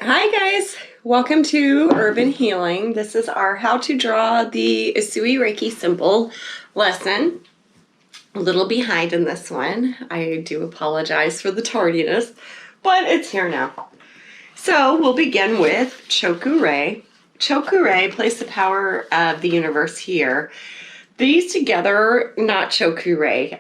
Hi guys, welcome to Urban Healing. This is our how to draw the Usui Reiki symbol lesson. A little behind in this one. I do apologize for the tardiness, but it's here now. So we'll begin with Cho Ku Rei. Cho Ku Rei, place the power of the universe here. These together, not Cho Ku Rei.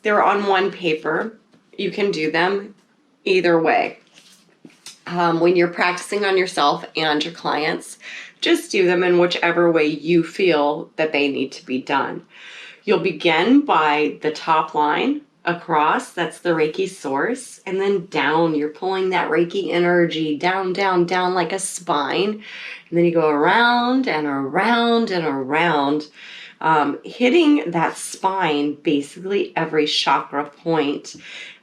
They're on one paper. You can do them either way. When you're practicing on yourself and your clients, just do them in whichever way you feel that they need to be done. You'll begin by the top line across, that's the Reiki source, and then down, you're pulling that Reiki energy down, down, down like a spine, and then you go around and around and around, hitting that spine, basically every chakra point.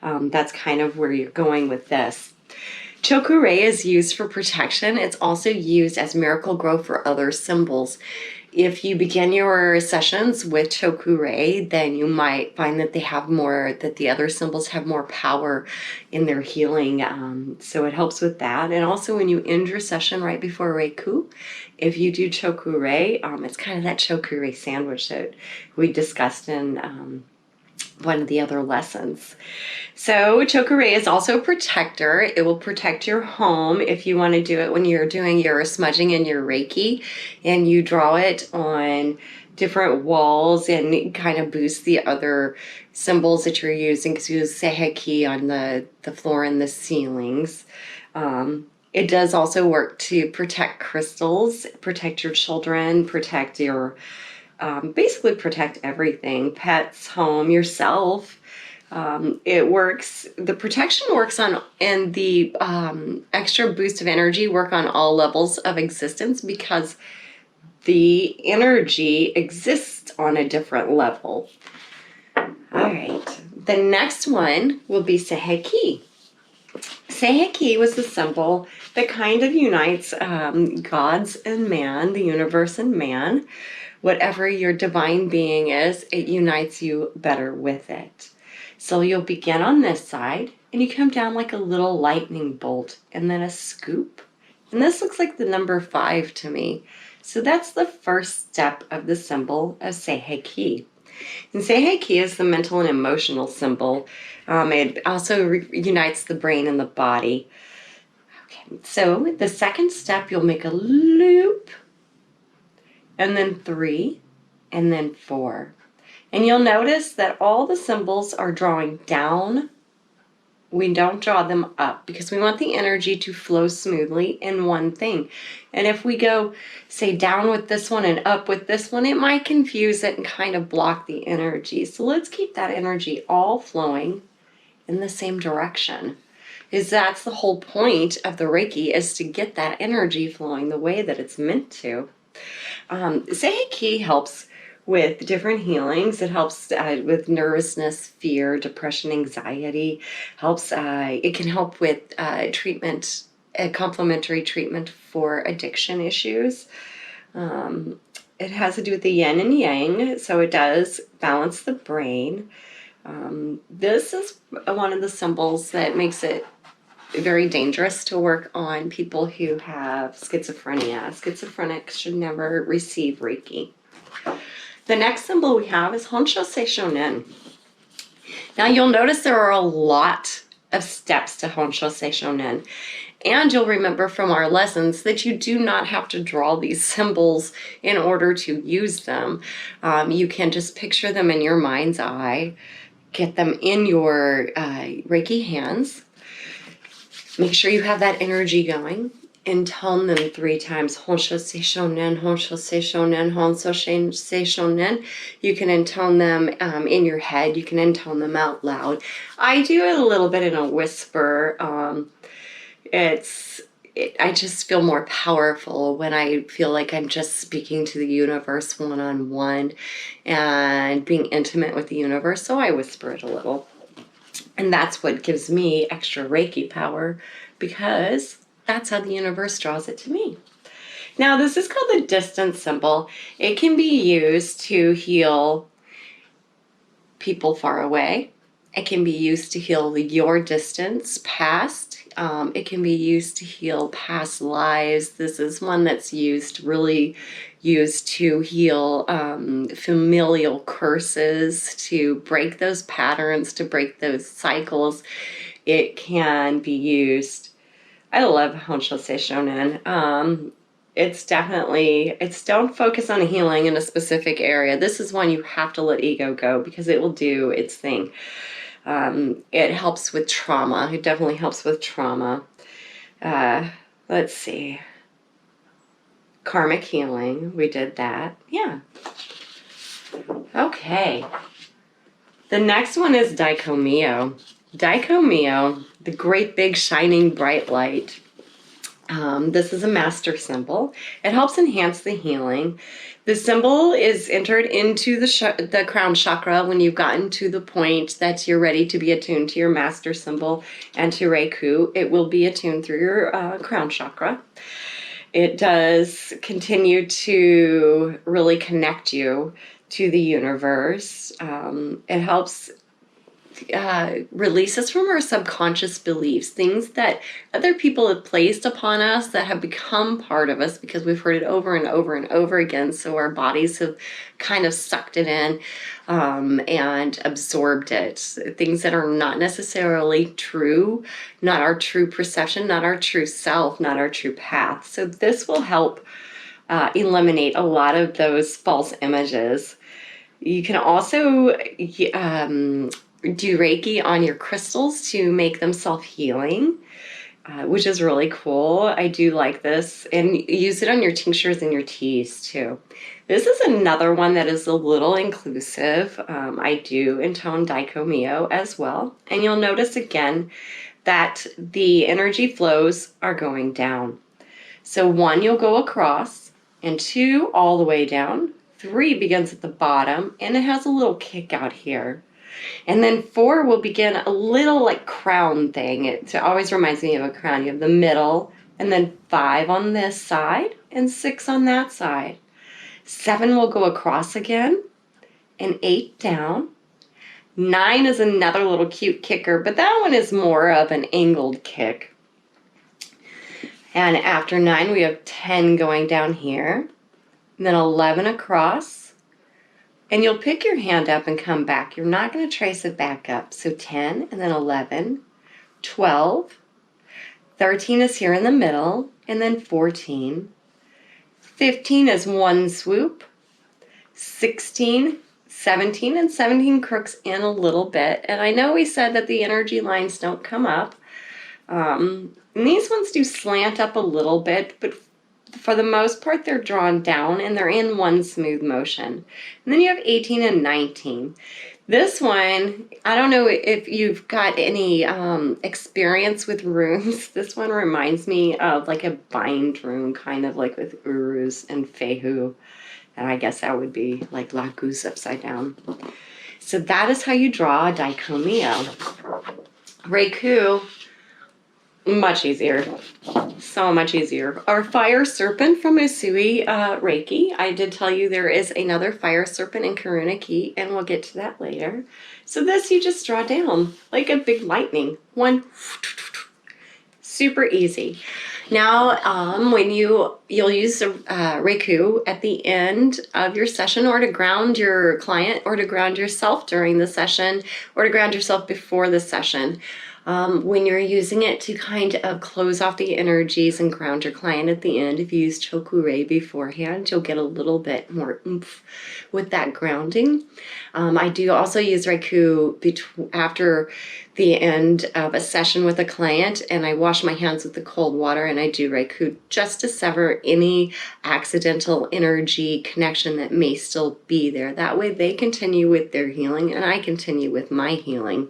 That's kind of where you're going with this. Cho Ku Rei is used for protection. It's also used as miracle grow for other symbols. If you begin your sessions with Cho Ku Rei, then you might find that the other symbols have more power in their healing. So it helps with that. And also when you end your session right before Raku, if you do Cho Ku Rei, it's kind of that Cho Ku Rei sandwich that we discussed in one of the other lessons. So Cho Ku Rei is also a protector. It will protect your home if you want to do it when you're doing your smudging and your Reiki, and you draw it on different walls and kind of boost the other symbols that you're using, because you use Sei He Ki on the floor and the ceilings. It does also work to protect crystals, protect your children, protect your basically protect everything, pets, home, yourself. The protection works on, and the extra boost of energy work on all levels of existence, because the energy exists on a different level. All right, the next one will be Sei He Ki. Sei He Ki was the symbol that kind of unites gods and man, the universe and man. Whatever your divine being is, it unites you better with it. So you'll begin on this side, and you come down like a little lightning bolt, and then a scoop. And this looks like the number 5 to me. So that's the first step of the symbol of Sei He Ki. And Sei He Ki is the mental and emotional symbol. It also unites the brain and the body. Okay, so the second step, you'll make a loop, and then 3, and then 4. And you'll notice that all the symbols are drawing down. We don't draw them up because we want the energy to flow smoothly in one thing. And if we go, say, down with this one and up with this one, it might confuse it and kind of block the energy. So let's keep that energy all flowing in the same direction, because that's the whole point of the Reiki, is to get that energy flowing the way that it's meant to. Sei He Ki helps with different healings. It helps with nervousness, fear, depression, anxiety. It can help with treatment, complementary treatment for addiction issues. It has to do with the yin and yang, so it does balance the brain. This is one of the symbols that makes it very dangerous to work on people who have schizophrenia. Schizophrenics should never receive Reiki. The next symbol we have is Honsho Seishonen. Now you'll notice there are a lot of steps to Honsho Seishonen. And you'll remember from our lessons that you do not have to draw these symbols in order to use them. You can just picture them in your mind's eye, get them in your Reiki hands. Make sure you have that energy going. Intone them 3 times. Honsho Seishonen, Honsho Seishonen, Honsho Seishonen. You can intone them in your head. You can intone them out loud. I do it a little bit in a whisper. I just feel more powerful when I feel like I'm just speaking to the universe one-on-one and being intimate with the universe. So I whisper it a little. And that's what gives me extra Reiki power, because that's how the universe draws it to me. Now, this is called the distance symbol. It can be used to heal people far away. It can be used to heal your distance, past, It can be used to heal past lives. This is one that's really used to heal familial curses, to break those patterns, to break those cycles. It can be used. I love Honsho Seishonen. It's don't focus on healing in a specific area. This is one you have to let ego go because it will do its thing. It helps with trauma. It definitely helps with trauma. Let's see. Karmic healing. We did that. Yeah. Okay. The next one is Dai Ko Myo. Dai Ko Myo, the great big shining bright light. This is a master symbol. It helps enhance the healing. The symbol is entered into the crown chakra when you've gotten to the point that you're ready to be attuned to your master symbol and to Raku. It will be attuned through your crown chakra. It does continue to really connect you to the universe. It helps release us from our subconscious beliefs, things that other people have placed upon us that have become part of us because we've heard it over and over and over again. So our bodies have kind of sucked it in and absorbed it. Things that are not necessarily true, not our true perception, not our true self, not our true path. So this will help eliminate a lot of those false images. You can also do Reiki on your crystals to make them self-healing, which is really cool. I do like this. And use it on your tinctures and your teas too. This is another one that is a little inclusive. I do intone Dai Ko Myo as well. And you'll notice again that the energy flows are going down. So 1, you'll go across, and 2, all the way down. 3 begins at the bottom, and it has a little kick out here. And then 4 will begin a little like crown thing. It always reminds me of a crown. You have the middle, and then 5 on this side, and 6 on that side. 7 will go across again, and 8 down. 9 is another little cute kicker, but that one is more of an angled kick. And after 9, we have 10 going down here, and then 11 across. And you'll pick your hand up and come back. You're not going to trace it back up. So 10, and then 11, 12, 13 is here in the middle, and then 14. 15 is one swoop, 16, 17, and 17 crooks in a little bit. And I know we said that the energy lines don't come up. And these ones do slant up a little bit, but for the most part, they're drawn down and they're in one smooth motion. And then you have 18 and 19. This one, I don't know if you've got any experience with runes. This one reminds me of like a bind rune, kind of like with Urus and Fehu. And I guess that would be like Raku's upside down. So that is how you draw a Dai Ko Myo. Raku, much easier. So much easier. Our fire serpent from Usui Reiki. I did tell you there is another fire serpent in Karuna Ki, and we'll get to that later. So this you just draw down like a big lightning. One. Super easy. Now, when you'll use the Raku at the end of your session, or to ground your client, or to ground yourself during the session, or to ground yourself before the session. When you're using it to kind of close off the energies and ground your client at the end, if you use Cho Ku Rei beforehand, you'll get a little bit more oomph with that grounding. I do also use Raku after the end of a session with a client, and I wash my hands with the cold water, and I do Raku just to sever any accidental energy connection that may still be there. That way they continue with their healing, and I continue with my healing.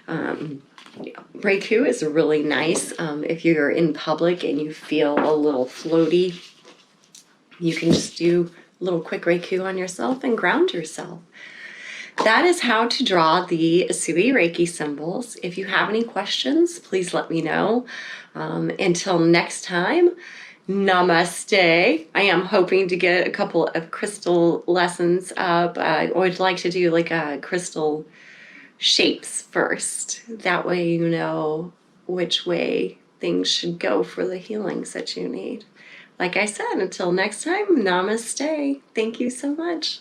Raku is really nice. If you're in public and you feel a little floaty, you can just do a little quick Raku on yourself and ground yourself. That is how to draw the Usui Reiki symbols. If you have any questions, please let me know. Until next time, namaste. I am hoping to get a couple of crystal lessons up. I would like to do like a crystal shapes first. That way you know which way things should go for the healings that you need. Like I said, until next time, namaste. Thank you so much.